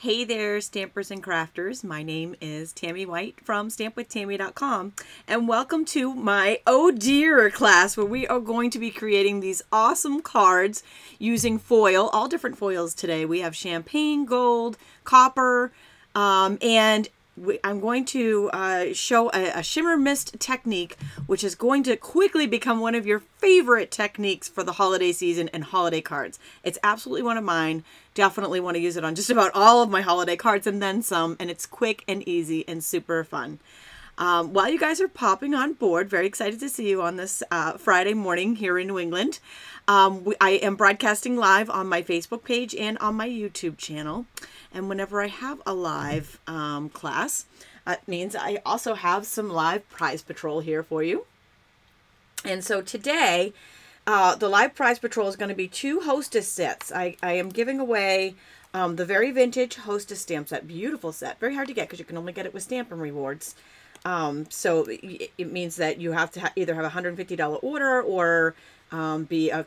Hey there, stampers and crafters. My name is Tami White from stampwithtami.com, and welcome to my Oh Dear class, where we are going to be creating these awesome cards using foil, all different foils today. We have champagne, gold, copper, and I'm going to show a shimmer mist technique, which is going to quickly become one of your favorite techniques for the holiday season and holiday cards. It's absolutely one of mine. Definitely want to use it on just about all of my holiday cards and then some, and it's quick and easy and super fun. While you guys are popping on board, very excited to see you on this Friday morning here in New England. I am broadcasting live on my Facebook page and on my YouTube channel. And whenever I have a live class, it means I also have some live prize patrol here for you. And so today, the live prize patrol is going to be 2 hostess sets. I am giving away the very vintage hostess stamp set. Beautiful set. Very hard to get because you can only get it with Stampin' Rewards. So it means that you have to either have a $150 order or be a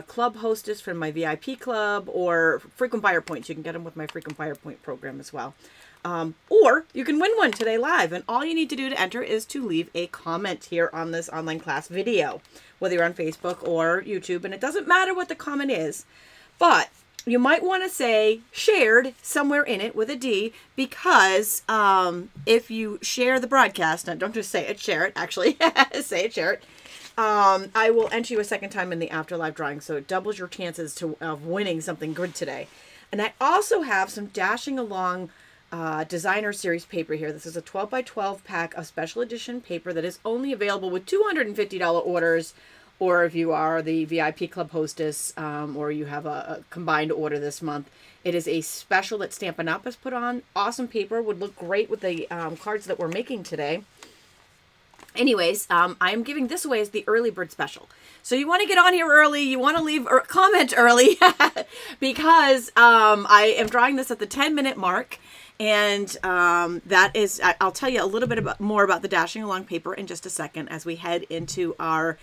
club hostess from my VIP club, or frequent buyer points. You can get them with my frequent buyer point program as well. Or you can win one today live, and all you need to do to enter is to leave a comment here on this online class video, whether you're on Facebook or YouTube, and it doesn't matter what the comment is, but you might want to say shared somewhere in it with a D, because if you share the broadcast, and don't just say it, share it, actually, say it, share it, I will enter you a second time in the after live drawing, so it doubles your chances of winning something good today. And I also have some Dashing Along designer series paper here. This is a 12 by 12 pack of special edition paper that is only available with $250 orders, or if you are the VIP club hostess, or you have a combined order this month. It is a special that Stampin' Up has put on. Awesome paper, would look great with the cards that we're making today. Anyways, I am giving this away as the early bird special. So you want to get on here early, you want to leave a comment early, because I am drawing this at the 10-minute mark. And that is, I'll tell you a little bit more about the Dashing Along paper in just a second as we head into our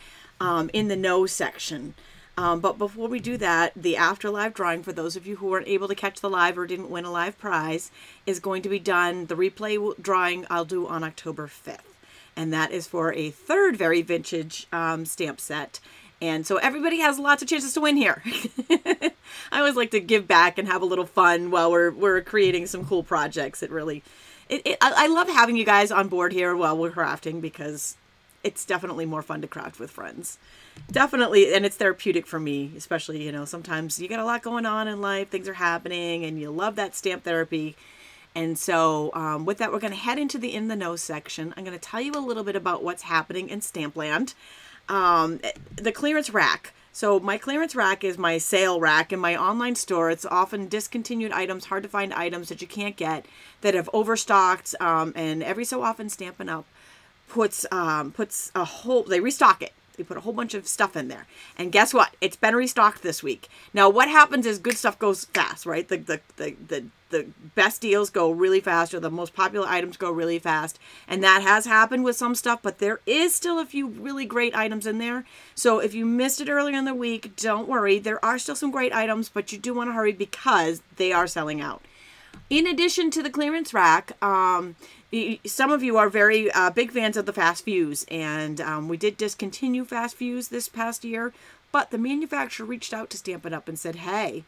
in the know section. But before we do that, the after live drawing, for those of you who weren't able to catch the live or didn't win a live prize, is going to be done. The replay drawing I'll do on October 5th. And that is for a 3rd very vintage stamp set. And so everybody has lots of chances to win here. I always like to give back and have a little fun while we're creating some cool projects. I love having you guys on board here while we're crafting, because it's definitely more fun to craft with friends. Definitely, and it's therapeutic for me, especially, you know, sometimes you got a lot going on in life, things are happening, and you love that stamp therapy. And so with that, we're going to head into the In the Know section. I'm going to tell you a little bit about what's happening in Stampland. The clearance rack. So my clearance rack is my sale rack in my online store. It's often discontinued items, hard to find items that you can't get, that have overstocked, and every so often Stampin' Up puts a whole, they restock it. They put a whole bunch of stuff in there. And guess what? It's been restocked this week. Now, what happens is good stuff goes fast, right? The best deals go really fast, or the most popular items go really fast. And that has happened with some stuff, but there is still a few really great items in there. So if you missed it earlier in the week, don't worry. There are still some great items, but you do want to hurry because they are selling out. In addition to the clearance rack, some of you are very big fans of the Fast Fuse, and we did discontinue Fast Fuse this past year, but the manufacturer reached out to Stampin' Up and said, hey,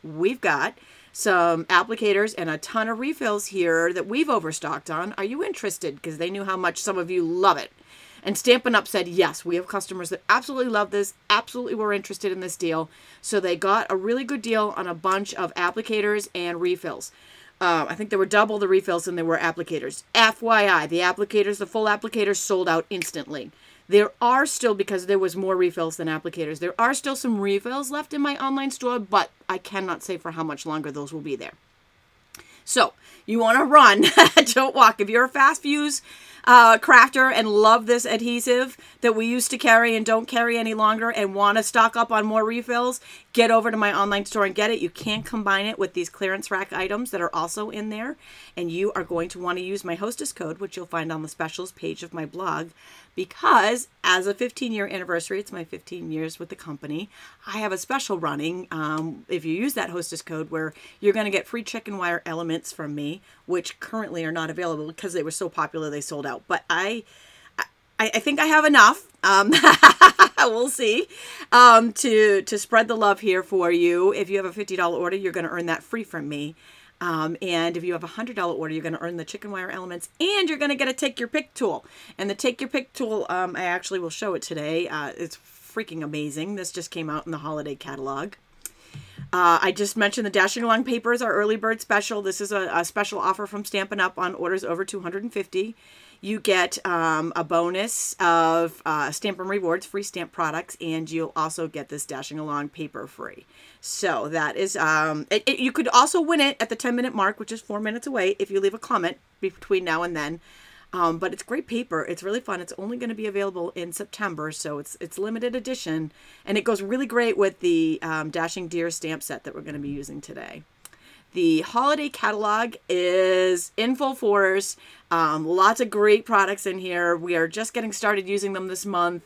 we've got some applicators and a ton of refills here that we've overstocked on. Are you interested? Because they knew how much some of you love it. And Stampin' Up said, yes, we have customers that absolutely love this, absolutely were interested in this deal. So they got a really good deal on a bunch of applicators and refills. I think there were double the refills than there were applicators. FYI, the applicators, the full applicators sold out instantly. There are still, because there was more refills than applicators, there are still some refills left in my online store, but I cannot say for how much longer those will be there. So you want to run, don't walk. If you're a Fast Fuse crafter and love this adhesive that we used to carry and don't carry any longer and want to stock up on more refills, get over to my online store and get it. You can combine it with these clearance rack items that are also in there. And you are going to want to use my hostess code, which you'll find on the specials page of my blog, because as a 15-year anniversary, it's my 15 years with the company, I have a special running if you use that hostess code, where you're going to get free chicken wire elements from me, which currently are not available because they were so popular they sold out. But I think I have enough. We'll see. To spread the love here for you. If you have a $50 order, you're going to earn that free from me. And if you have a $100 order, you're going to earn the chicken wire elements, and you're going to get a Take Your Pick tool. And the Take Your Pick tool, I actually will show it today. It's freaking amazing. This just came out in the holiday catalog. I just mentioned the Dashing Along papers, our early bird special. This is a special offer from Stampin' Up! On orders over $250. You get a bonus of Stampin' Rewards, free stamp products, and you'll also get this Dashing Along paper free. So that is, you could also win it at the 10-minute mark, which is 4 minutes away, if you leave a comment between now and then. But it's great paper. It's really fun. It's only going to be available in September, so it's limited edition. And it goes really great with the Dashing Deer stamp set that we're going to be using today. The holiday catalog is in full force. Lots of great products in here. We are just getting started using them this month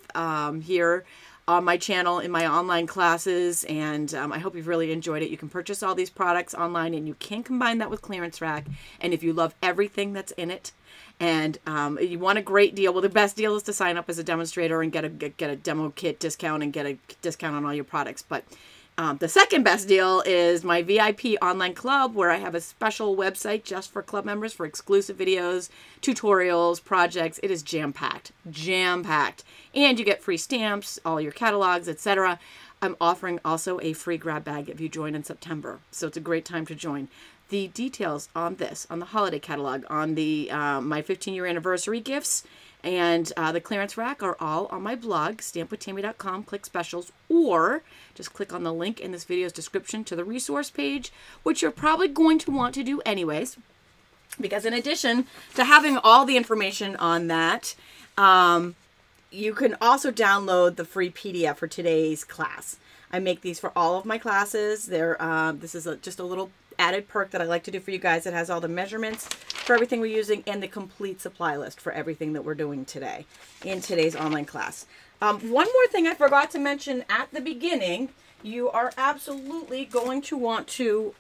here on my channel in my online classes, and I hope you've really enjoyed it. You can purchase all these products online, and you can combine that with clearance rack. And if you love everything that's in it, and you want a great deal, well, the best deal is to sign up as a demonstrator and get a demo kit discount and get a discount on all your products. But the second best deal is my VIP online club, where I have a special website just for club members for exclusive videos, tutorials, projects. It is jam-packed, jam-packed. And you get free stamps, all your catalogs, etc. I'm offering also a free grab bag if you join in September. So it's a great time to join. The details on this, on the holiday catalog, on the my 15-year anniversary gifts, and the clearance rack are all on my blog, stampwithtami.com. Click specials, or just click on the link in this video's description to the resource page, which you're probably going to want to do anyways, because in addition to having all the information on that, you can also download the free PDF for today's class. I make these for all of my classes. This is just a little added perk that I like to do for you guys. It has all the measurements for everything we're using and the complete supply list for everything that we're doing today in today's online class. One more thing I forgot to mention at the beginning. You are absolutely going to want to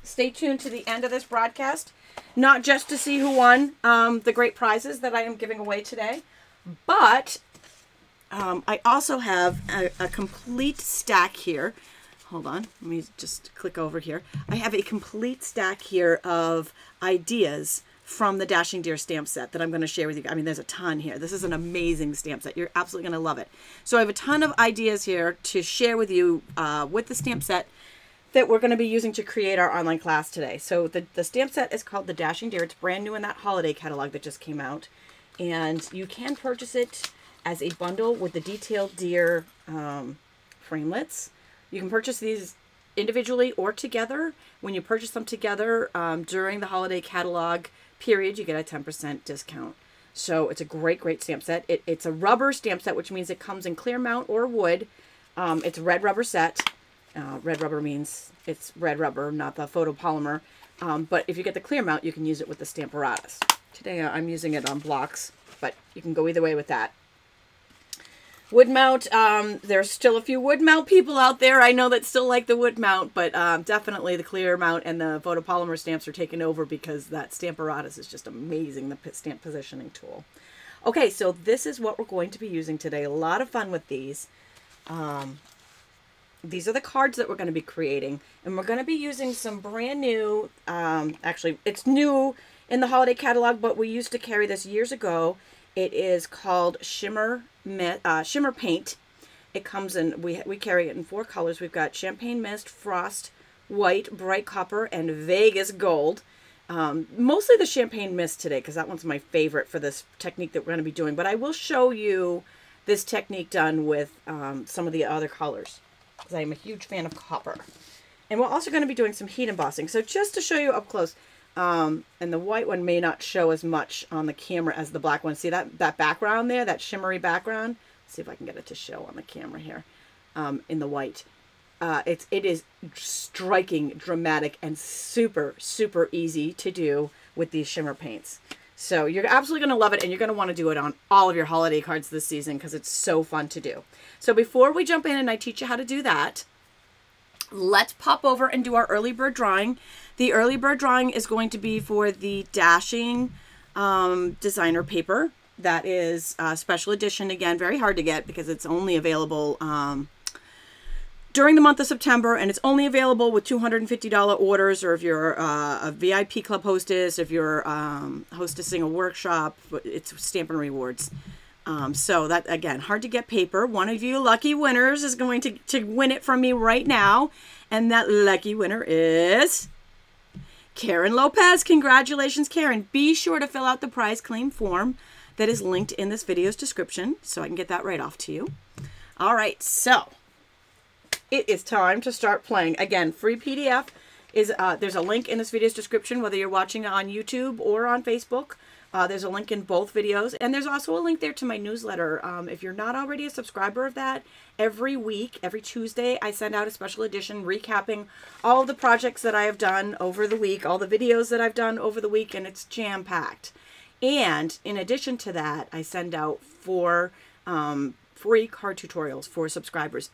stay tuned to the end of this broadcast, not just to see who won the great prizes that I am giving away today, but I also have a complete stack here. Hold on, let me just click over here. I have a complete stack here of ideas from the Dashing Deer stamp set that I'm going to share with you. I mean, there's a ton here. This is an amazing stamp set. You're absolutely going to love it. So I have a ton of ideas here to share with you with the stamp set that we're going to be using to create our online class today. So the stamp set is called the Dashing Deer. It's brand new in that holiday catalog that just came out. And you can purchase it as a bundle with the detailed deer framelits. You can purchase these individually or together. When you purchase them together during the holiday catalog period, you get a 10% discount. So it's a great, great stamp set. It's a rubber stamp set, which means it comes in clear mount or wood. It's a red rubber set. Red rubber means it's red rubber, not the photopolymer. But if you get the clear mount, you can use it with the Stamparatus. Today I'm using it on blocks, but you can go either way with that. Wood mount, there's still a few wood mount people out there I know that still like the wood mount, but definitely the clear mount and the photopolymer stamps are taking over because that Stamparatus is just amazing, the stamp positioning tool. Okay, so this is what we're going to be using today. A lot of fun with these. These are the cards that we're going to be creating, and we're going to be using some brand new, actually it's new in the holiday catalog, but we used to carry this years ago. It is called Shimmer Paint. It comes in, we carry it in 4 colors. We've got Champagne Mist, Frost, White, Bright Copper, and Vegas Gold. Mostly the Champagne Mist today, because that one's my favorite for this technique that we're going to be doing. But I will show you this technique done with some of the other colors, because I'm a huge fan of copper. And we're also going to be doing some heat embossing. So just to show you up close, and the white one may not show as much on the camera as the black one. See that background there, that shimmery background? Let's see if I can get it to show on the camera here in the white. it is striking, dramatic, and super, super easy to do with these shimmer paints. So you're absolutely going to love it, and you're going to want to do it on all of your holiday cards this season because it's so fun to do. So before we jump in and I teach you how to do that, let's pop over and do our early bird drawing. The early bird drawing is going to be for the Dashing designer paper. That is a special edition. Again, very hard to get because it's only available during the month of September, and it's only available with $250 orders, or if you're a VIP club hostess, if you're hostessing a workshop, it's Stampin' Rewards. So that, again, hard to get paper. One of you lucky winners is going to win it from me right now, and that lucky winner is Karen Lopez. Congratulations, Karen. Be sure to fill out the prize claim form that is linked in this video's description so I can get that right off to you. All right, so it is time to start playing. Again, free PDF is, there's a link in this video's description, whether you're watching on YouTube or on Facebook. There's a link in both videos, and there's also a link there to my newsletter. If you're not already a subscriber of that, every week, every Tuesday, I send out a special edition recapping all of the projects that I have done over the week, all the videos that I've done over the week, and it's jam-packed. And in addition to that, I send out 4 free card tutorials for subscribers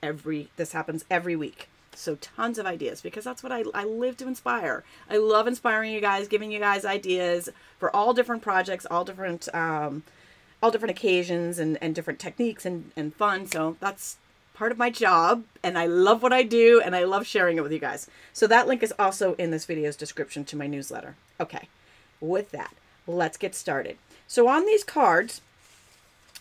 this happens every week. So tons of ideas, because that's what I live to inspire. I love inspiring you guys, giving you guys ideas for all different projects, all different occasions and different techniques and fun. So that's part of my job, and I love what I do, and I love sharing it with you guys. So that link is also in this video's description to my newsletter. Okay, with that, let's get started. So on these cards,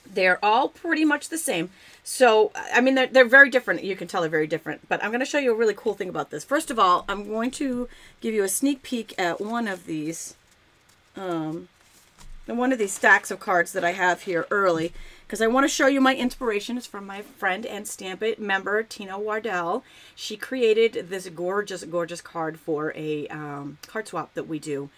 they're all pretty much the same. So, I mean, they're very different. You can tell they're very different. But I'm going to show you a really cool thing about this. First of all, I'm going to give you a sneak peek at one of these stacks of cards that I have here early, because I want to show you my inspiration. It's from my friend and Stamp It member, Tina Wardell. She created this gorgeous, gorgeous card for a card swap that we do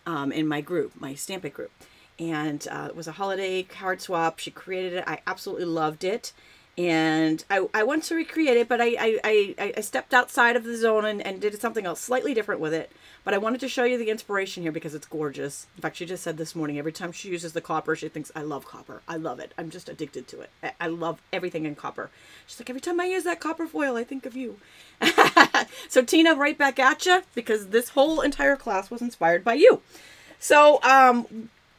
in my group, my Stamp It group. And it was a holiday card swap. She created it. I absolutely loved it. And I wanted to recreate it, but I stepped outside of the zone and did something else slightly different with it. But I wanted to show you the inspiration here because it's gorgeous. In fact, she just said this morning, every time she uses the copper, she thinks, I love copper. I love it. I'm just addicted to it. I love everything in copper. She's like, every time I use that copper foil, I think of you. So Tina, right back at you, because this whole entire class was inspired by you. So,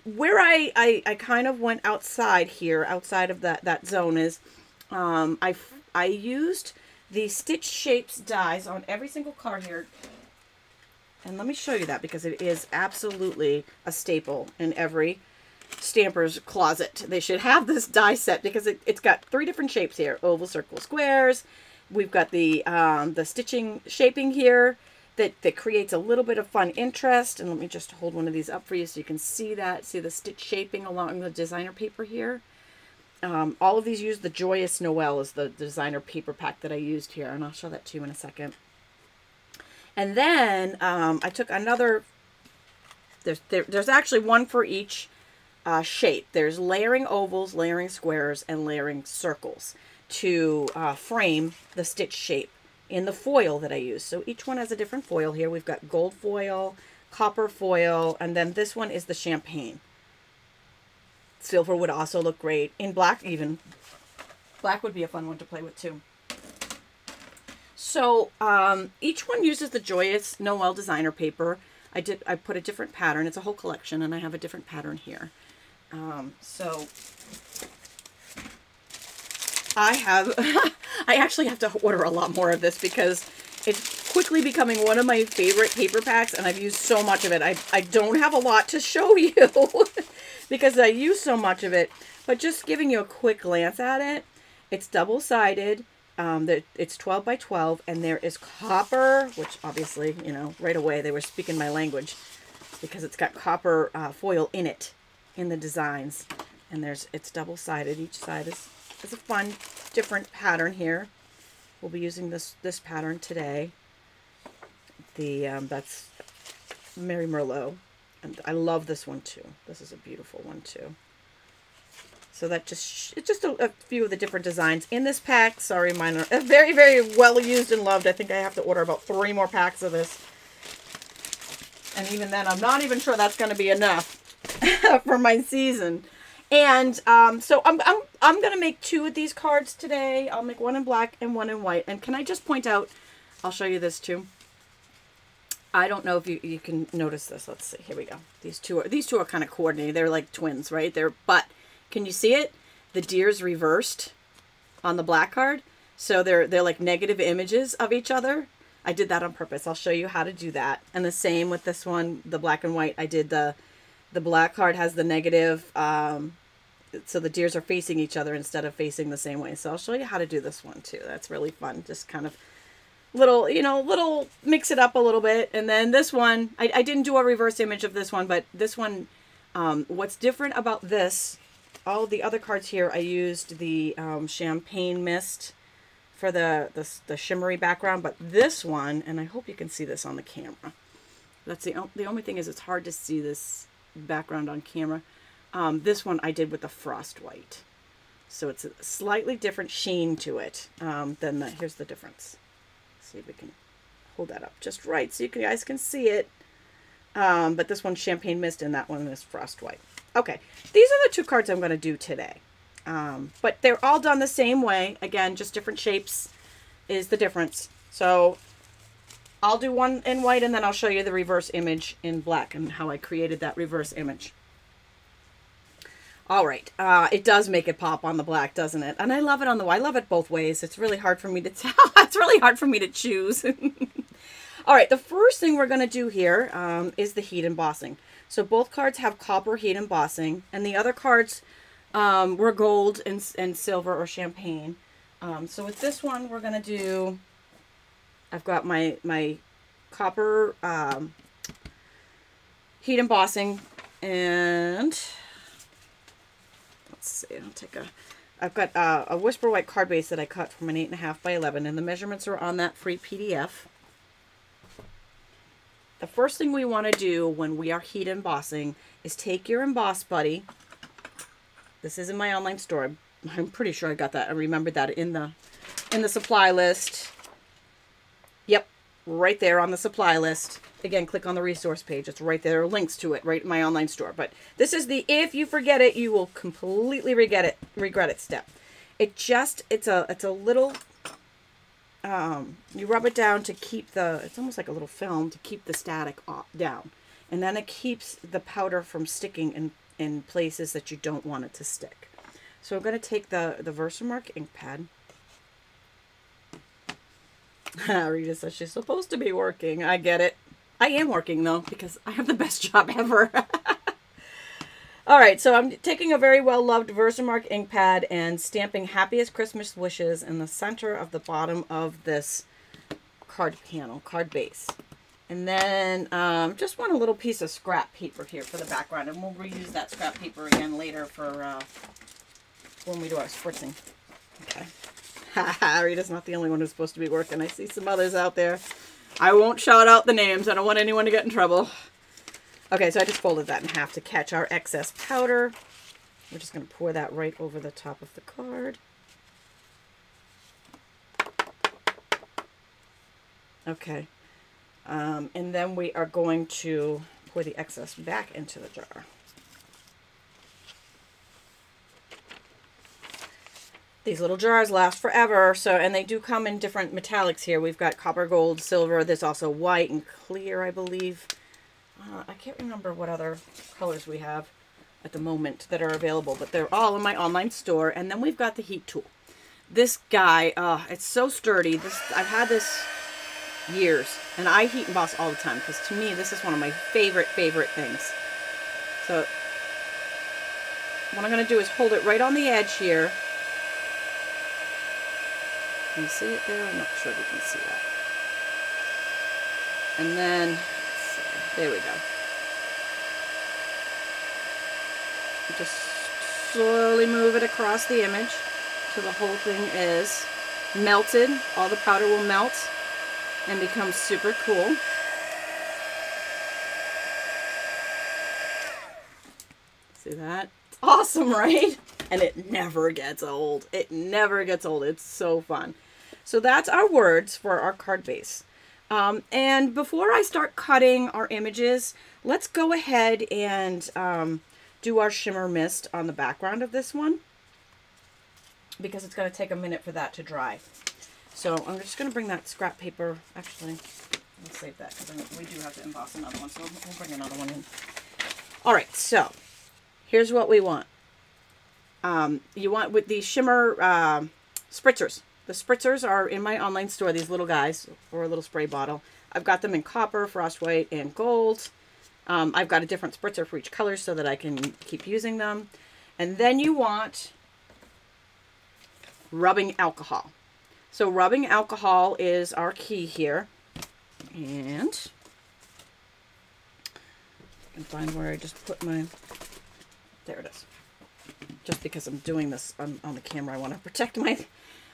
where I kind of went outside here, outside of that zone, is I used the Stitch Shapes dies on every single card here. And let me show you that, because it is absolutely a staple in every stamper's closet. They should have this die set, because it's got 3 different shapes here: oval, circle, squares. We've got the stitching shaping here that creates a little bit of fun interest. And let me just hold one of these up for you so you can see that. See the stitch shaping along the designer paper here. All of these use the Joyous Noel as the designer paper pack that I used here, and I'll show that to you in a second. And then I took another. There's actually one for each shape. There's layering ovals, layering squares, and layering circles to frame the stitch shape in the foil that I use. So each one has a different foil here. We've got gold foil, copper foil, and then this one is the champagne. Silver would also look great. In black even. Black would be a fun one to play with too. So each one uses the Joyous Noel designer paper. I put a different pattern. It's a whole collection, and I have a different pattern here. So I actually have to order a lot more of this, because it's quickly becoming one of my favorite paper packs, and I've used so much of it. I don't have a lot to show you because I use so much of it, but just giving you a quick glance at it. It's double-sided. It's 12 by 12, and there is copper, which obviously, you know, right away they were speaking my language, because it's got copper foil in it, in the designs. And it's double-sided. Each side is a fun, different pattern here. We'll be using this pattern today. That's Mary Merlot, and I love this one too. This is a beautiful one too. So that it's just a few of the different designs in this pack. Sorry, mine are very, very well used and loved. I think I have to order about 3 more packs of this. And even then, I'm not even sure that's going to be enough for my season. And so I'm going to make 2 of these cards today. I'll make one in black and one in white. And can I just point out, I'll show you this too. I don't know if you can notice this. Let's see. Here we go. These two are kind of coordinated. They're like twins, right? But can you see it? The deer's reversed on the black card. So they're like negative images of each other. I did that on purpose. I'll show you how to do that. And the same with this one, the black and white. I did the black card has the negative, so the deers are facing each other instead of facing the same way. So I'll show you how to do this one too. That's really fun. Just kind of little mix it up a little bit. And then this one, I didn't do a reverse image of this one, but this one, what's different about this, all the other cards here, I used the champagne mist for the shimmery background, but this one, and I hope you can see this on the camera. That's the only thing is it's hard to see this background on camera. This one I did with the frost white. So it's a slightly different sheen to it than here's the difference. See if we can hold that up just right so you guys can see it. But this one's champagne mist and that one is frost white. Okay, these are the 2 cards I'm going to do today. But they're all done the same way. Again, just different shapes is the difference. So I'll do one in white and then I'll show you the reverse image in black and how I created that reverse image. All right, it does make it pop on the black, doesn't it? And I love it on the white. I love it both ways. It's really hard for me to tell. It's really hard for me to choose. All right, the first thing we're going to do here is the heat embossing. So both cards have copper heat embossing, and the other cards were gold and silver or champagne. So with this one, we're going to do, I've got my copper heat embossing, and let's see, I've got a Whisper White card base that I cut from an 8.5 by 11, and the measurements are on that free PDF. The first thing we want to do when we are heat embossing is take your emboss buddy. This is in my online store. I'm pretty sure I got that. I remembered that in the supply list. Yep, right there on the supply list. Again, click on the resource page. It's right there. Links to it right in my online store. But this is the if you forget it, you will completely regret it step. It's a little, you rub it down to keep it's almost like a little film to keep the static down. And then it keeps the powder from sticking in places that you don't want it to stick. So I'm going to take the Versamark ink pad. Rita says she's supposed to be working. I get it. I am working though, because I have the best job ever. All right, so I'm taking a very well-loved Versamark ink pad and stamping Happiest Christmas Wishes in the center of the bottom of this card base. And then just want a little piece of scrap paper here for the background, and we'll reuse that scrap paper again later for when we do our spritzing. Okay. Rita's not the only one who's supposed to be working. I see some others out there. I won't shout out the names. I don't want anyone to get in trouble. Okay, so I just folded that in half to catch our excess powder. We're just going to pour that right over the top of the card. Okay. And then we are going to pour the excess back into the jar. These little jars last forever, and they do come in different metallics here. We've got copper, gold, silver. There's also white and clear, I believe. I can't remember what other colors we have at the moment that are available, but they're all in my online store. And then we've got the heat tool. This guy, it's so sturdy. I've had this years, and I heat emboss all the time because to me this is one of my favorite things. So what I'm going to do is hold it right on the edge here. Can you see it there? I'm not sure if you can see that. And then, there we go. Just slowly move it across the image till the whole thing is melted. All the powder will melt and become super cool. See that? It's awesome, right? And it never gets old. It never gets old. It's so fun. So that's our words for our card base. And before I start cutting our images, let's go ahead and do our shimmer mist on the background of this one, because it's going to take a minute for that to dry. So I'm just going to bring that scrap paper. Actually, let's save that because we do have to emboss another one. So we'll bring another one in. All right, so here's what we want. You want with the shimmer spritzers. The spritzers are in my online store, these little guys, or a little spray bottle. I've got them in copper, frost white, and gold. I've got a different spritzer for each color so that I can keep using them. And then you want rubbing alcohol. So rubbing alcohol is our key here. And I can find where I just put my, there it is. Just because I'm doing this on the camera, I want to protect my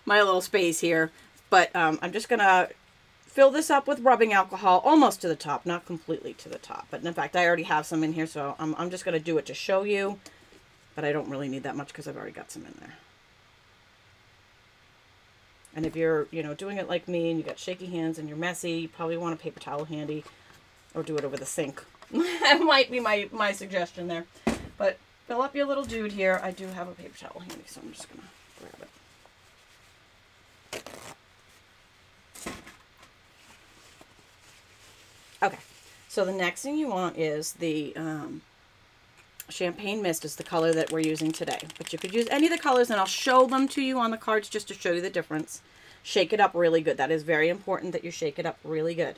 little space here. But I'm just going to fill this up with rubbing alcohol almost to the top, not completely to the top. But in fact, I already have some in here, so I'm just going to do it to show you. But I don't really need that much because I've already got some in there. And if you're, doing it like me and you got shaky hands and you're messy, you probably want a paper towel handy, or do it over the sink. That might be my suggestion there. But fill up your little dude here. I do have a paper towel handy, so I'm just going to grab it. Okay, so the next thing you want is the champagne mist is the color that we're using today. But you could use any of the colors, and I'll show them to you on the cards just to show you the difference. Shake it up really good. That is very important that you shake it up really good.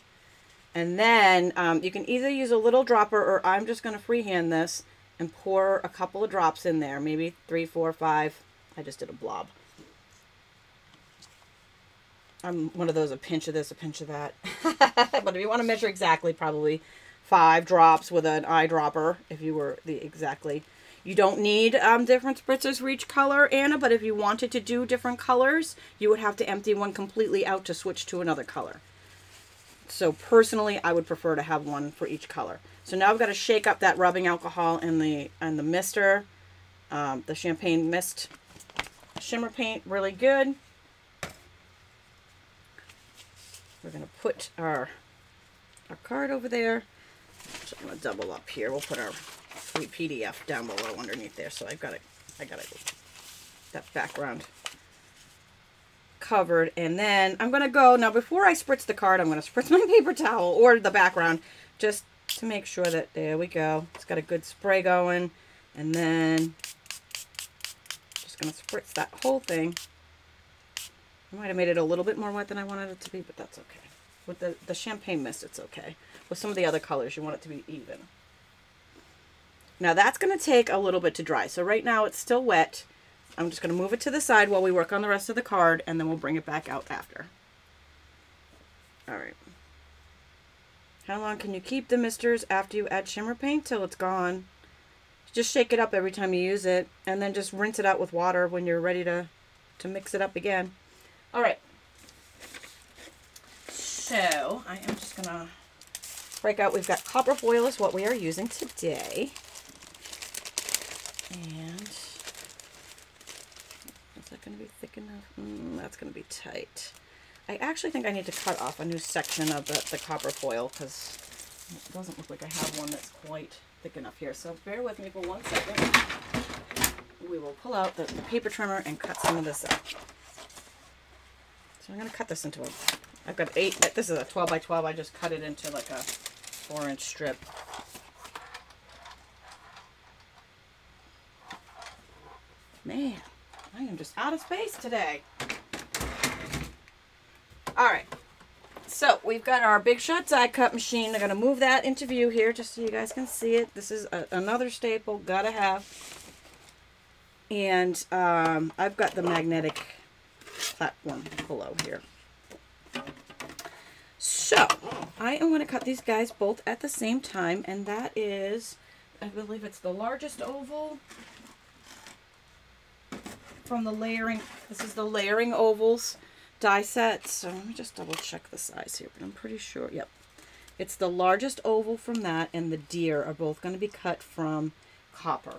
And then you can either use a little dropper, or I'm just going to freehand this and pour a couple of drops in there. Maybe 3, 4, 5. I just did a blob. I'm one of those, a pinch of this, a pinch of that. But if you want to measure exactly, probably 5 drops with an eyedropper, if you were the exactly. You don't need different spritzers for each color, Anna, but if you wanted to do different colors, you would have to empty one completely out to switch to another color. So personally, I would prefer to have one for each color. So now I've got to shake up that rubbing alcohol and the mister, the champagne mist shimmer paint really good. We're going to put our card over there. So I'm going to double up here. We'll put our sweet PDF down below underneath there. So I got that background covered. And then I'm going to go, now before I spritz the card, I'm going to spritz my paper towel or the background just to make sure that, there we go. It's got a good spray going. And then just going to spritz that whole thing. I might have made it a little bit more wet than I wanted it to be, but that's okay. With the champagne mist, it's okay. With some of the other colors, you want it to be even. Now that's going to take a little bit to dry. So right now it's still wet. I'm just going to move it to the side while we work on the rest of the card, and then we'll bring it back out after. All right. How long can you keep the misters after you add shimmer paint? Till it's gone. Just shake it up every time you use it, and then just rinse it out with water when you're ready to mix it up again. All right. So I am just going to break out. We've got copper foil is what we are using today. And is that going to be thick enough? That's going to be tight. I actually think I need to cut off a new section of the copper foil because it doesn't look like I have one that's quite thick enough here. So bear with me for 1 second. We will pull out the paper trimmer and cut some of this out. So I'm going to cut this into I've got 8, this is a 12 by 12. I just cut it into like a 4-inch strip. Man, I am just out of space today. All right, so we've got our Big Shot die cut machine. I'm going to move that into view here just so you guys can see it. This is another staple, gotta have. And I've got the magnetic platform below here. So I am going to cut these guys both at the same time, and that is, I believe it's the largest oval from the layering. This is the layering ovals die set. So let me just double check the size here, but I'm pretty sure. Yep, it's the largest oval from that, and the deer are both going to be cut from copper.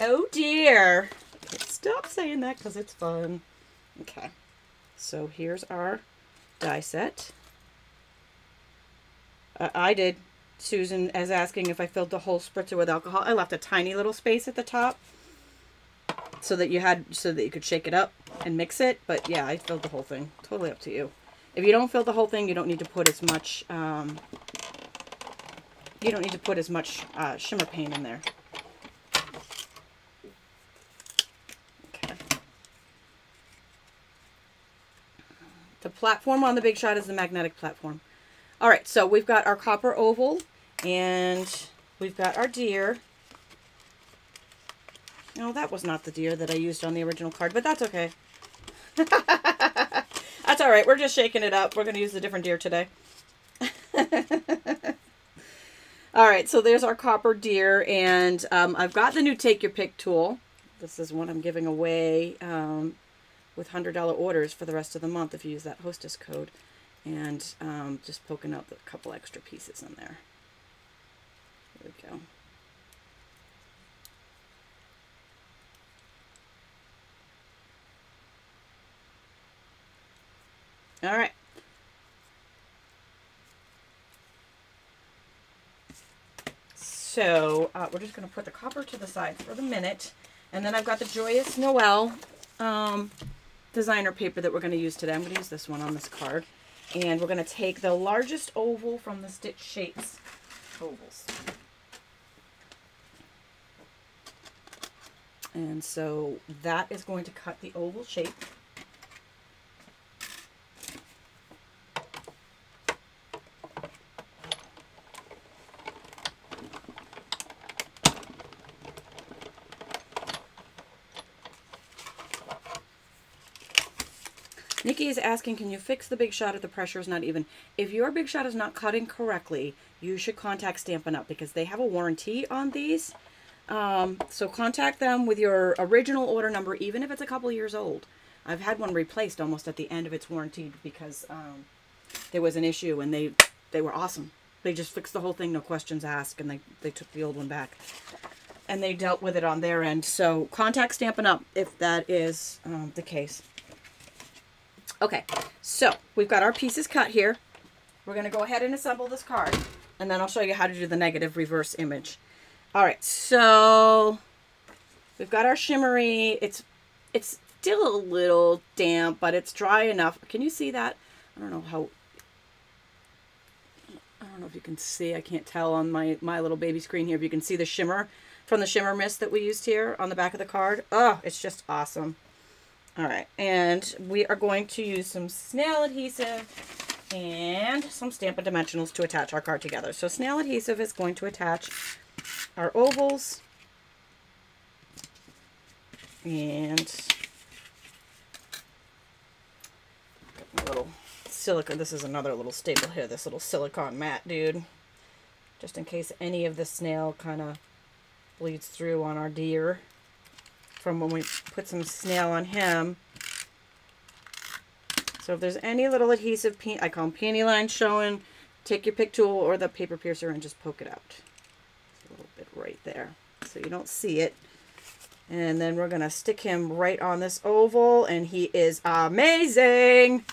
Oh dear. Stop saying that because it's fun. Okay. So here's our die set. I did. Susan is asking if I filled the whole spritzer with alcohol. I left a tiny little space at the top so that you could shake it up and mix it. But yeah, I filled the whole thing. Totally up to you. If you don't fill the whole thing, you don't need to put as much. Shimmer paint in there. Okay. The platform on the Big Shot is the magnetic platform. All right, so we've got our copper oval, and we've got our deer. No, that was not the deer that I used on the original card, but that's okay. That's all right. We're just shaking it up. We're going to use a different deer today. All right, so there's our copper deer, and I've got the new Take Your Pick tool. This is one I'm giving away with $100 orders for the rest of the month if you use that hostess code. And just poking out a couple extra pieces in there. There we go. All right. So we're just going to put the copper to the side for the minute. And then I've got the Joyous Noel designer paper that we're going to use today. I'm going to use this one on this card. And we're going to take the largest oval from the Stitch Shapes ovals. And so that is going to cut the oval shape. Nikki is asking, can you fix the Big Shot if the pressure is not even? If your Big Shot is not cutting correctly, you should contact Stampin' Up because they have a warranty on these. So contact them with your original order number, even if it's a couple years old. I've had one replaced almost at the end of its warranty because there was an issue, and they were awesome. They just fixed the whole thing, no questions asked, and they took the old one back. And they dealt with it on their end. So contact Stampin' Up if that is the case. Okay, so we've got our pieces cut here. We're going to go ahead and assemble this card, and then I'll show you how to do the negative reverse image. All right, so we've got our shimmery. It's still a little damp, but it's dry enough. Can you see that? I don't know if you can see. I can't tell on my little baby screen here if you can see the shimmer from the shimmer mist that we used here on the back of the card. Oh, it's just awesome. All right, and we are going to use some snail adhesive and some Stampin' Dimensionals to attach our card together. So snail adhesive is going to attach our ovals, and a little silicone. This is another little staple here, this little silicone mat, dude, just in case any of the snail kind of bleeds through on our deer from when we put some snail on him. So if there's any little adhesive, I call them panty lines showing, take your pick tool or the paper piercer and just poke it out. A little bit right there so you don't see it. And then we're going to stick him right on this oval, and he is amazing.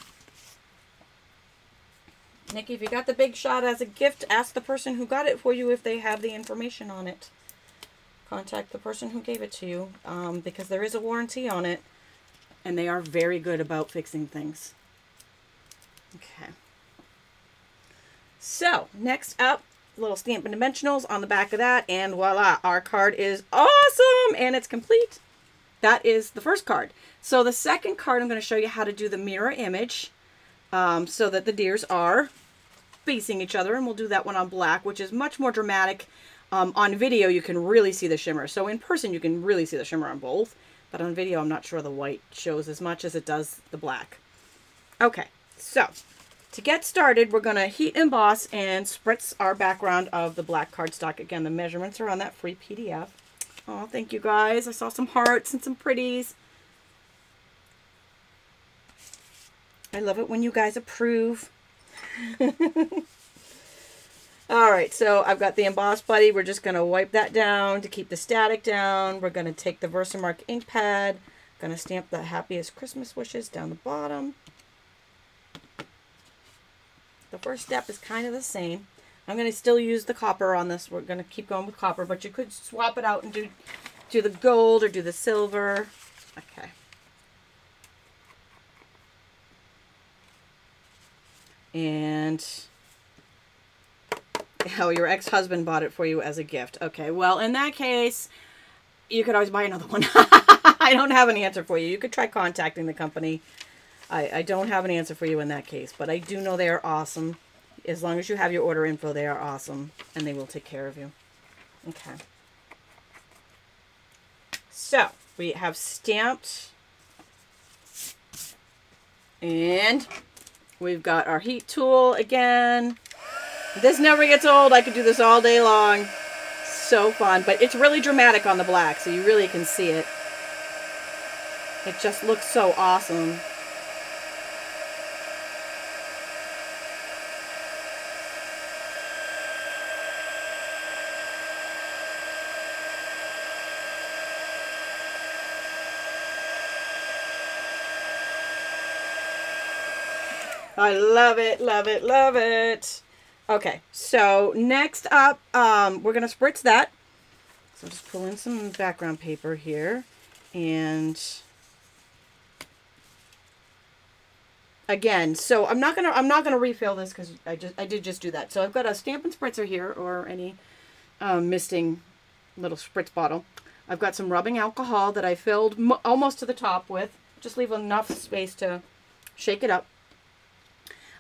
Nikki, if you got the Big Shot as a gift, ask the person who got it for you if they have the information on it. Contact the person who gave it to you because there is a warranty on it, and they are very good about fixing things. Okay. So next up, little Stampin' Dimensionals on the back of that, and voila, our card is awesome and it's complete. That is the first card. So the second card, I'm going to show you how to do the mirror image so that the deers are facing each other, and we'll do that one on black, which is much more dramatic. On video, you can really see the shimmer. So in person, you can really see the shimmer on both. But on video, I'm not sure the white shows as much as it does the black. Okay, so to get started, we're going to heat emboss and spritz our background of the black cardstock. Again, the measurements are on that free PDF. Oh, thank you guys. I saw some hearts and some pretties. I love it when you guys approve. All right, so I've got the Emboss Buddy. We're just going to wipe that down to keep the static down. We're going to take the Versamark ink pad. Going to stamp the happiest Christmas wishes down the bottom. The first step is kind of the same. I'm going to still use the copper on this. We're going to keep going with copper, but you could swap it out and do the gold or do the silver. Okay. And oh, your ex-husband bought it for you as a gift. Okay, well, in that case, you could always buy another one. I don't have an answer for you. You could try contacting the company. I don't have an answer for you in that case, but I do know they are awesome. As long as you have your order info, they are awesome, and they will take care of you. Okay. So, we have stamped, and we've got our heat tool again. This never gets old. I could do this all day long. So fun, but it's really dramatic on the black, so you really can see it. It just looks so awesome. I love it, love it, love it. Okay, so next up, we're going to spritz that. So just pull in some background paper here. And again, so I'm not gonna refill this because I did just do that. So I've got a Stampin' Spritzer here, or any misting little spritz bottle. I've got some rubbing alcohol that I filled almost to the top with. Just leave enough space to shake it up.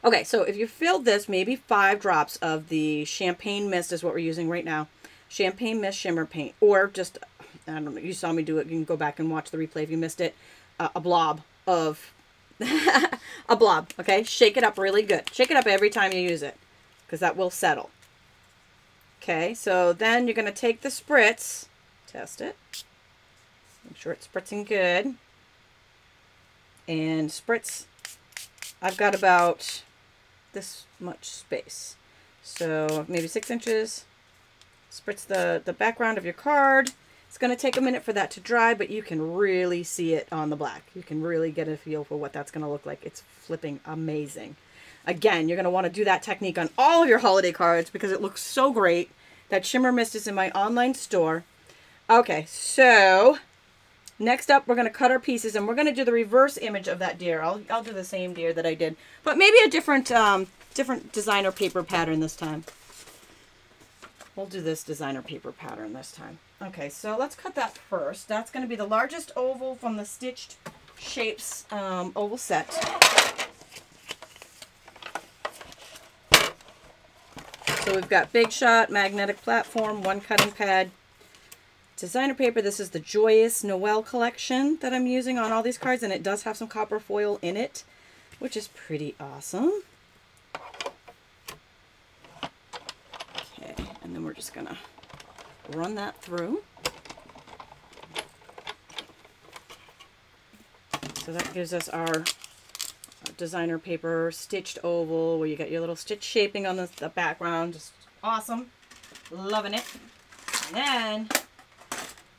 Okay, so if you filled this, maybe 5 drops of the Champagne Mist is what we're using right now. Champagne Mist Shimmer Paint, or just, I don't know, you saw me do it. You can go back and watch the replay if you missed it. A blob of, a blob, okay? Shake it up really good. Shake it up every time you use it, because that will settle. Okay, so then you're going to take the spritz, test it, make sure it's spritzing good, and spritz. I've got about this much space, so maybe 6 inches. Spritz the background of your card. It's going to take a minute for that to dry, but you can really see it on the black. You can really get a feel for what that's going to look like. It's flipping amazing. Again, you're going to want to do that technique on all of your holiday cards because it looks so great. That Shimmer Mist is in my online store. Okay, so next up, we're going to cut our pieces, and we're going to do the reverse image of that deer. I'll do the same deer that I did, but maybe a different different designer paper pattern this time. We'll do this designer paper pattern this time. Okay, so let's cut that first. That's going to be the largest oval from the Stitched Shapes oval set. So we've got Big Shot, magnetic platform, 1 cutting pad, designer paper. This is the Joyous Noel collection that I'm using on all these cards, and it does have some copper foil in it, which is pretty awesome. Okay, and then we're just gonna run that through. So that gives us our designer paper stitched oval where you got your little stitch shaping on the background. Just awesome. Loving it. And then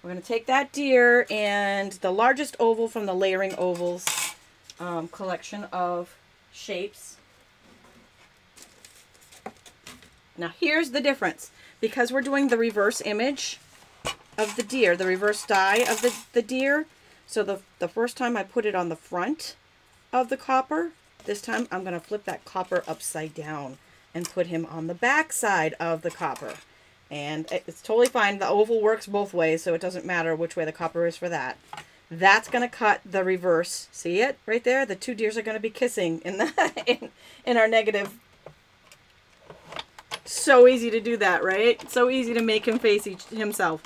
we're going to take that deer and the largest oval from the Layering Ovals collection of shapes. Now here's the difference. Because we're doing the reverse image of the deer, the reverse die of the deer, so the first time I put it on the front of the copper, this time I'm going to flip that copper upside down and put him on the back side of the copper. And it's totally fine. The oval works both ways, so it doesn't matter which way the copper is for that. That's going to cut the reverse. See it right there? The 2 deers are going to be kissing in the in our negative. So easy to do that, right? So easy to make him face himself.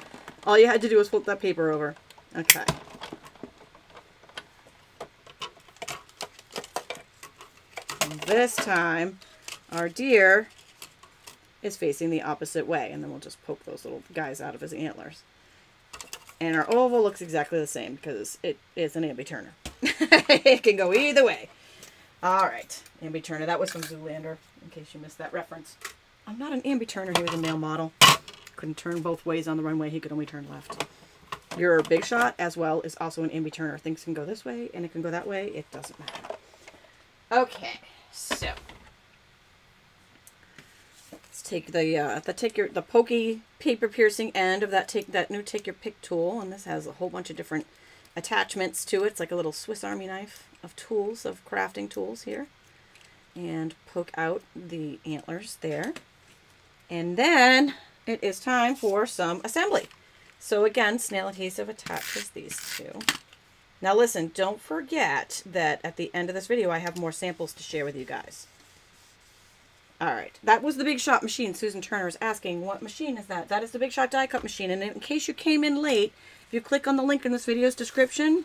All you had to do was flip that paper over. Okay. And this time, our deer is facing the opposite way, and then we'll just poke those little guys out of his antlers. And our oval looks exactly the same because it is an ambi-turner. It can go either way. All right, ambi-turner. That was from Zoolander, in case you missed that reference. I'm not an ambi-turner. He was a male model. Couldn't turn both ways on the runway. He could only turn left. Your Big Shot, as well, is also an ambi-turner. Things can go this way, and it can go that way. It doesn't matter. Okay, so let's take the pokey paper piercing end of that new Take Your Pick tool, and this has a whole bunch of different attachments to it. It's like a little Swiss Army knife of tools, of crafting tools here. And poke out the antlers there. And then it is time for some assembly. So again, snail adhesive attaches these two. Now listen, don't forget that at the end of this video I have more samples to share with you guys. Alright, that was the Big Shot machine. Susan Turner is asking, what machine is that? That is the Big Shot die cut machine. And in case you came in late, if you click on the link in this video's description,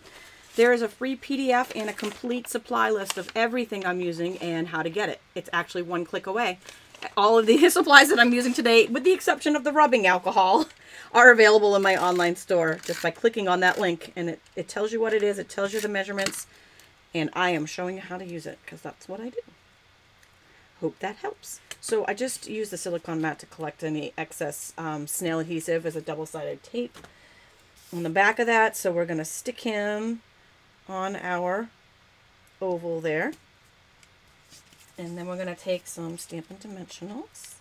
there is a free PDF and a complete supply list of everything I'm using and how to get it. It's actually one click away. All of the supplies that I'm using today, with the exception of the rubbing alcohol, are available in my online store just by clicking on that link. And it tells you what it is, it tells you the measurements, and I am showing you how to use it because that's what I do. Hope that helps. So I just used the silicone mat to collect any excess snail adhesive as a double-sided tape on the back of that. So we're going to stick him on our oval there. And then we're going to take some Stampin' Dimensionals.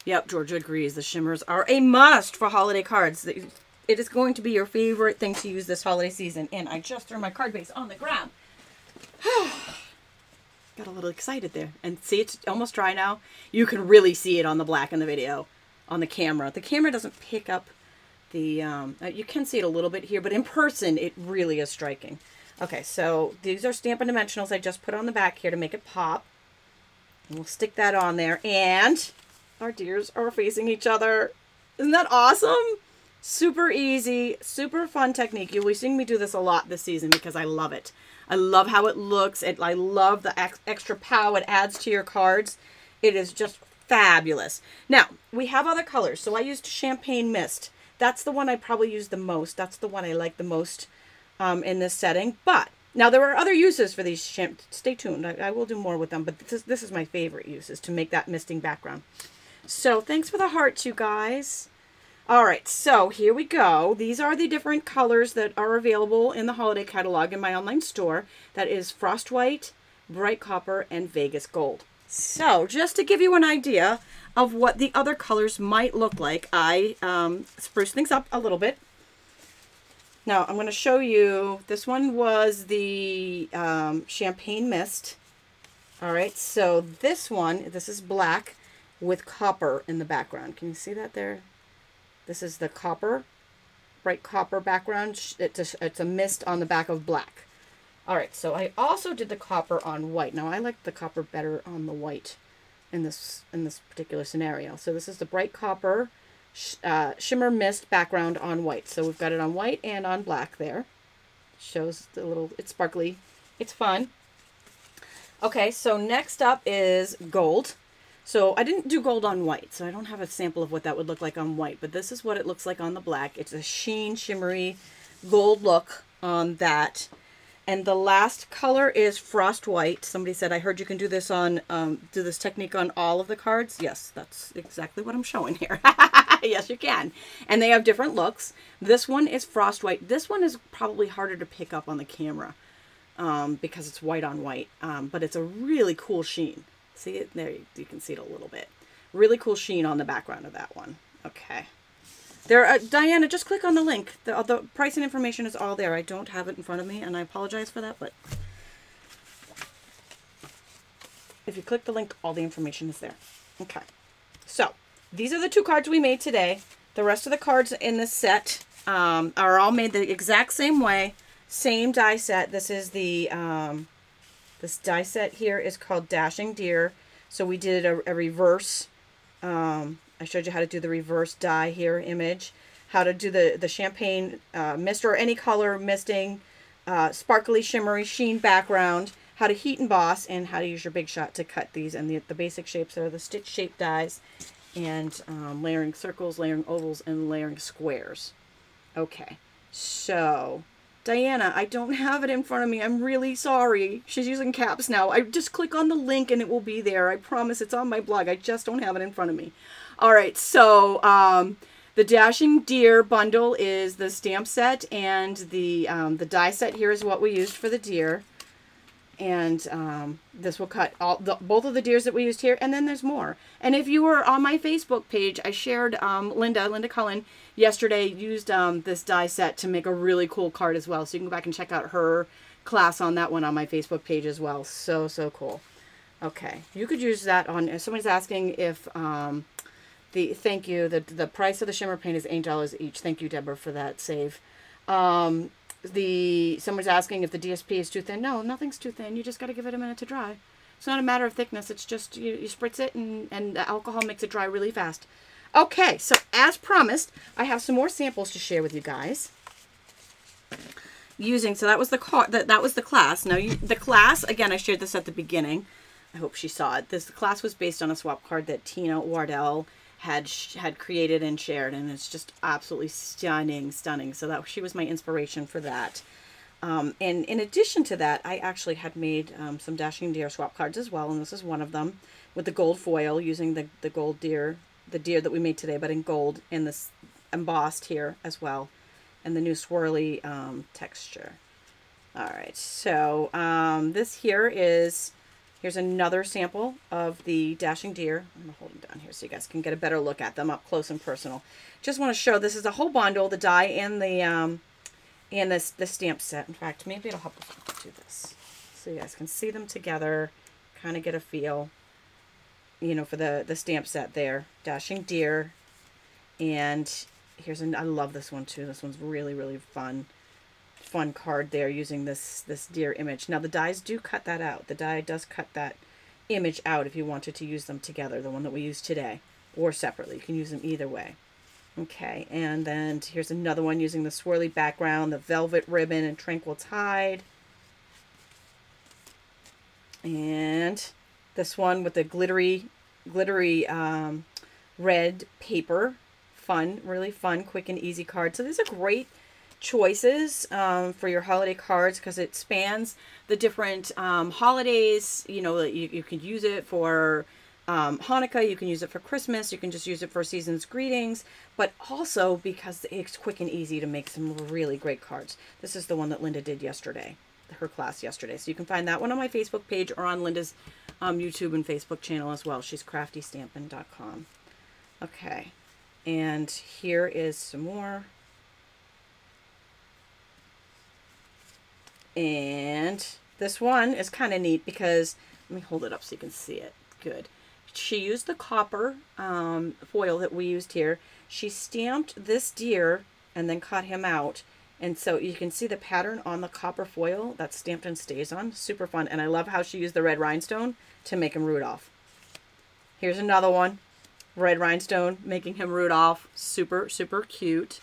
Yep, Georgia agrees. The shimmers are a must for holiday cards. It is going to be your favorite thing to use this holiday season. And I just threw my card base on the ground. Got a little excited there. And see, it's almost dry now. You can really see it on the black in the video, on the camera. The camera doesn't pick up the, you can see it a little bit here, but in person, it really is striking. Okay, so these are Stampin' Dimensionals I just put on the back here to make it pop. And we'll stick that on there. And our deers are facing each other. Isn't that awesome? Super easy, super fun technique. You'll be seeing me do this a lot this season because I love it. I love how it looks. I love the extra pow it adds to your cards. It is just fabulous. Now, we have other colors. So I used Champagne Mist. That's the one I probably use the most. That's the one I like the most in this setting. But now there are other uses for these. Stay tuned. I will do more with them. But this is my favorite uses to make that misting background. So thanks for the hearts, you guys. All right, so here we go. These are the different colors that are available in the holiday catalog in my online store. That is Frost White, Bright Copper, and Vegas Gold. So just to give you an idea of what the other colors might look like, I spruced things up a little bit. Now I'm going to show you, this one was the Champagne Mist. All right, so this is black with copper in the background. Can you see that there? This is the copper, bright copper background. It's a mist on the back of black. All right, so I also did the copper on white. Now I like the copper better on the white in this particular scenario. So this is the bright copper shimmer mist background on white. So we've got it on white and on black there. Shows the little, it's sparkly, it's fun. Okay, so next up is gold. So I didn't do gold on white, so I don't have a sample of what that would look like on white, but this is what it looks like on the black. It's a sheen, shimmery gold look on that. And the last color is Frost White. Somebody said, I heard you can do this on, do this technique on all of the cards. Yes, that's exactly what I'm showing here. Yes, you can. And they have different looks. This one is Frost White. This one is probably harder to pick up on the camera because it's white on white, but it's a really cool sheen. See it? There, you can see it a little bit. Really cool sheen on the background of that one. Okay. There, Diana, just click on the link. The price and information is all there. I don't have it in front of me, and I apologize for that, but if you click the link, all the information is there. Okay. So, these are the two cards we made today. The rest of the cards in this set are all made the exact same way. Same die set. This is the... this die set here is called Dashing Deer. So we did a reverse. I showed you how to do the reverse die here image. How to do the champagne mist or any color misting. Sparkly, shimmery, sheen background. How to heat emboss and how to use your Big Shot to cut these. And the basic shapes are the stitch shaped dies. And layering circles, layering ovals, and layering squares. Okay. So... Diana, I don't have it in front of me. I'm really sorry. She's using caps now. I just click on the link and it will be there. I promise it's on my blog. I just don't have it in front of me. All right, so the Dashing Deer bundle is the stamp set, and the die set here is what we used for the deer. And this will cut both of the deers that we used here, and then there's more. And if you were on my Facebook page, I shared Linda Cullen yesterday used this die set to make a really cool card as well. So you can go back and check out her class on that one on my Facebook page as well. So cool. Okay, you could use that on. Somebody's asking if thank you. The price of the shimmer paint is $8 each. Thank you, Deborah, for that save. Someone's asking if the DSP is too thin. No, nothing's too thin. You just got to give it a minute to dry. It's not a matter of thickness. It's just you spritz it and the alcohol makes it dry really fast. Okay, so as promised, I have some more samples to share with you guys. So that was the class. Now the class, again, I shared this at the beginning. I hope she saw it. The class was based on a swap card that Tina Wardell had created and shared, and it's just absolutely stunning. So she was my inspiration for that. And in addition to that, I actually had made some Dashing Deer swap cards as well, and this is one of them with the gold foil using the gold deer, the deer that we made today, but in gold, and this embossed here as well, and the new swirly texture. All right, so this here is. Here's another sample of the Dashing Deer. I'm going to hold them down here so you guys can get a better look at them up close and personal. Just want to show this is a whole bundle, the die and the stamp set. In fact, maybe it'll help if I do this so you guys can see them together, kind of get a feel, you know, for the stamp set there. Dashing Deer. And here's I love this one too. This one's really fun card there using this deer image. Now the dies do cut that out. The die does cut that image out if you wanted to use them together, the one that we used today, or separately. You can use them either way. Okay, and then here's another one using the swirly background, the velvet ribbon and tranquil tide. And this one with the glittery red paper. Fun, really fun, quick and easy card. So these are great choices for your holiday cards because it spans the different holidays. You know, you can use it for Hanukkah, you can use it for Christmas, you can just use it for season's greetings, but also because it's quick and easy to make some really great cards. This is the one that Linda did yesterday, her class yesterday. So you can find that one on my Facebook page or on Linda's YouTube and Facebook channel as well. She's craftystampin.com. Okay, and here is some more. And this one is kind of neat because, let me hold it up so you can see it. Good. She used the copper foil that we used here. She stamped this deer and then cut him out. And so you can see the pattern on the copper foil that's stamped and stays on. Super fun. And I love how she used the red rhinestone to make him Rudolph. Here's another one. Red rhinestone making him Rudolph. Super cute.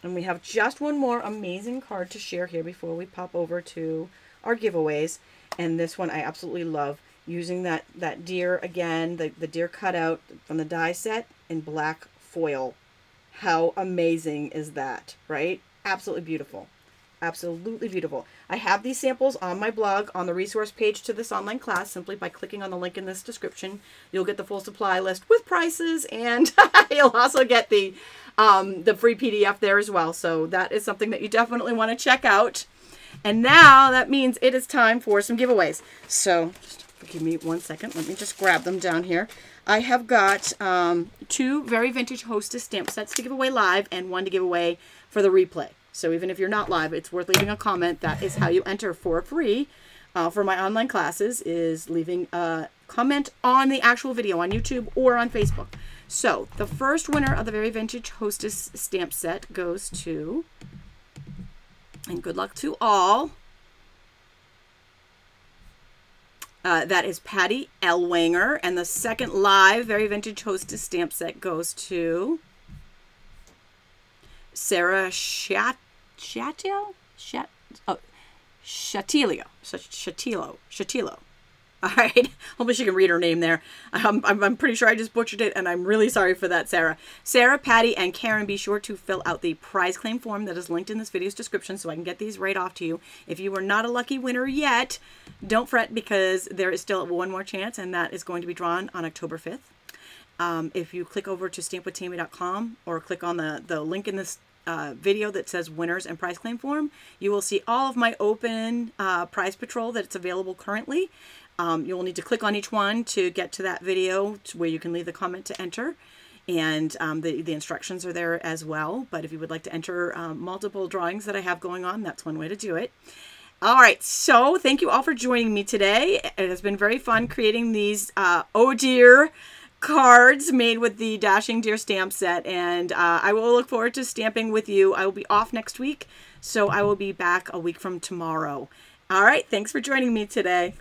And we have just one more amazing card to share here before we pop over to our giveaways. And this one I absolutely love. Using that deer again, the deer cutout from the die set in black foil. How amazing is that, right? Absolutely beautiful. Absolutely beautiful. I have these samples on my blog on the resource page to this online class. Simply by clicking on the link in this description, you'll get the full supply list with prices, and you'll also get the free PDF there as well. So that is something that you definitely want to check out. And now that means it is time for some giveaways. So just give me 1 second. Let me just grab them down here. I have got 2 Very Vintage Hostess stamp sets to give away live and 1 to give away for the replay. So even if you're not live, it's worth leaving a comment. That is how you enter for free for my online classes, is leaving a comment on the actual video on YouTube or on Facebook. So the first winner of the Very Vintage Hostess stamp set goes to, and good luck to all, that is Patty Elwanger. And the second live Very Vintage Hostess stamp set goes to Sarah Shatillo. All right. Hopefully she can read her name there. I'm pretty sure I just butchered it, and I'm really sorry for that, Sarah. Sarah, Patty, and Karen, be sure to fill out the prize claim form that is linked in this video's description so I can get these right off to you. If you are not a lucky winner yet, don't fret because there is still one more chance, and that is going to be drawn on October 5th. If you click over to stampwithtami.com or click on the link in this video that says winners and prize claim form, you will see all of my open prize patrol that's available currently. You will need to click on each one to get to that video where you can leave the comment to enter. And the instructions are there as well. But if you would like to enter multiple drawings that I have going on, that's one way to do it. All right, so thank you all for joining me today. It has been very fun creating these Oh Dear cards made with the Dashing Deer stamp set. And I will look forward to stamping with you. I will be off next week, so I will be back a week from tomorrow. All right, thanks for joining me today.